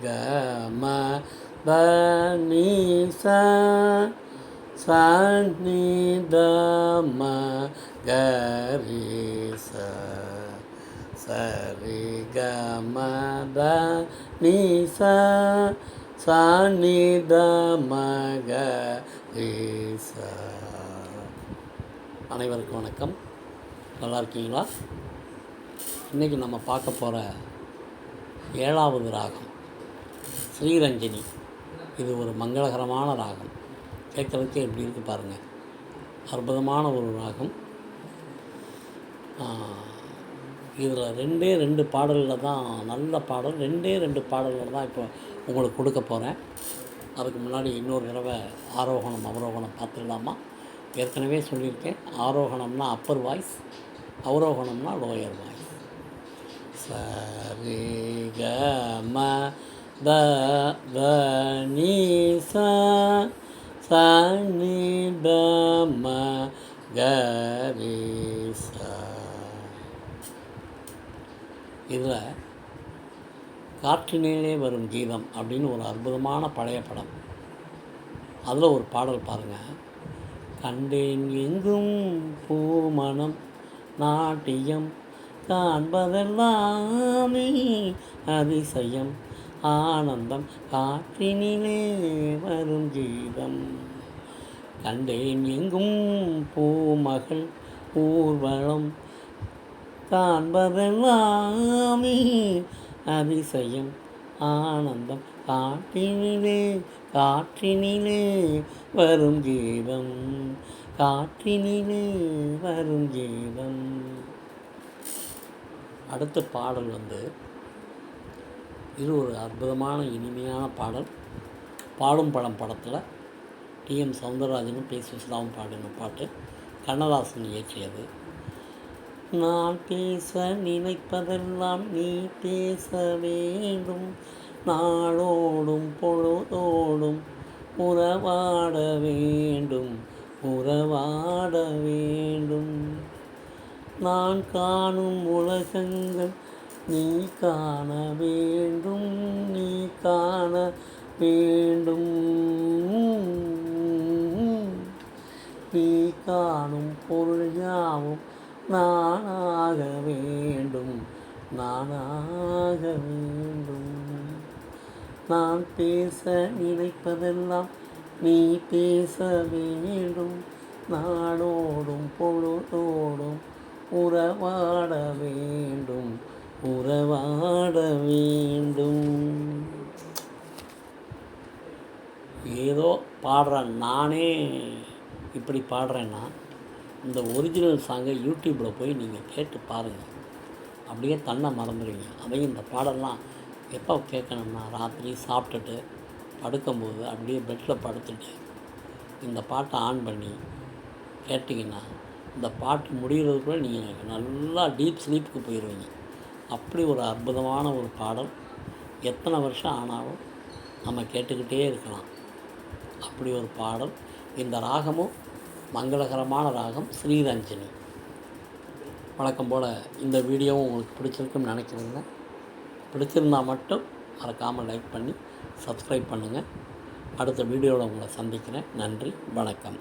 க ம ப நீ சா சா நீ த ம க ரீ சா சரி க ம ப நீ சா சா நீ த ம க ரீ சா. அனைவருக்கும் வணக்கம். நல்லா இருக்கீங்களா? இன்றைக்கி நம்ம பார்க்க போகிற 7வது ராகம் ஸ்ரீரஞ்சனி. இது ஒரு மங்களகரமான ராகம். கேட்குறதுக்கே எப்படி இருக்குது பாருங்கள். அற்புதமான ஒரு ராகம். இதில் 2 பாடல்களில் தான் நல்ல பாடல். 2 பாடல்கள் தான் இப்போ உங்களுக்கு கொடுக்க போகிறேன். அதுக்கு முன்னாடி இன்னொரு தடவை ஆரோகணம் அவரோகணம் பார்த்துடலாமா? ஏற்கனவே சொல்லியிருக்கேன். ஆரோகணம்னா அப்பர் வாய்ஸ், அவரோகணம்னா லோயர் வாய்ஸ். சரி க ம ப ப நீ சா சா நீ த ம க ரீ சா. இதில் காற்றினிலே வரும் கீதம் அப்படின்னு ஒரு அற்புதமான பழைய படம். அதில் ஒரு பாடல் பாருங்கள். கண்டேன் எங்கும் பூமணம் நாட்டியம் காண்பதெல்லாமே அதிசயம் ஆனந்தம் காற்றினிலே வரும் கீதம். கண்டேன் எங்கும் பூமகள் ஊர்வலம் காண்பதெல்லாமே அதிசயம் ஆனந்தம் காற்றினிலே காற்றினிலே வரும் கீதம் காற்றினிலே வரும் கீதம். அடுத்த பாடல் இது ஒரு அற்புதமான இனிமையான பாடல். பாடும் பழம் படத்தில் டி.எம். சௌந்தரராஜனும் பி. சுசிலாவும் பாடின பாட்டு. கண்ணதாசன் இயற்றியது. நான் பேச நினைப்பதெல்லாம் நீ பேச வேண்டும், நாளோடும் பொழுதோடும் உறவாட வேண்டும் உறவாட வேண்டும். நான் காணும் உலகங்கள் நீ காண வேண்டும் நீ காண வேண்டும். நீ காணும் பொருள் யாவும் நானாக வேண்டும் நானாக வேண்டும். நான் பேச நினைப்பதெல்லாம் நீ பேச வேண்டும், நாடோடும் பொழுதோடும் உறவாட வேண்டும் உறவாட வேண்டும். ஏதோ பாடுறேன் நானே. இப்படி பாடுறேன்னா இந்த ஒரிஜினல் சாங்கை யூடியூப்பில் போய் நீங்கள் கேட்டு பாருங்கள். அப்படியே தன்னை மறந்துடுவீங்க. அதையும் இந்த பாடலாம் எப்போ கேட்கணும்னா ராத்திரி சாப்பிட்டுட்டு படுக்கும்போது அப்படியே பெட்டில் படுத்துட்டு இந்த பாட்டை ஆன் பண்ணி கேட்டிங்கன்னா இந்த பாட்டு முடிகிறதுக்குள்ளே நீங்கள் நல்லா டீப் ஸ்லீப்புக்கு போயிடுவீங்க. அப்படி ஒரு அற்புதமான ஒரு பாடல். எத்தனை வருஷம் ஆனாலும் நம்ம கேட்டுக்கிட்டே இருக்கலாம். அப்படி ஒரு பாடல். இந்த ராகமும் மங்களகரமான ராகம் ஸ்ரீரஞ்சனி. வழக்கம் போல் இந்த வீடியோவும் உங்களுக்கு பிடிச்சிருக்குன்னு நினைக்கிறேங்க. பிடிச்சிருந்தால் மட்டும் மறக்காமல் லைக் பண்ணி சப்ஸ்கிரைப் பண்ணுங்கள். அடுத்த வீடியோவில் உங்களை சந்திக்கிறேன். நன்றி, வணக்கம்.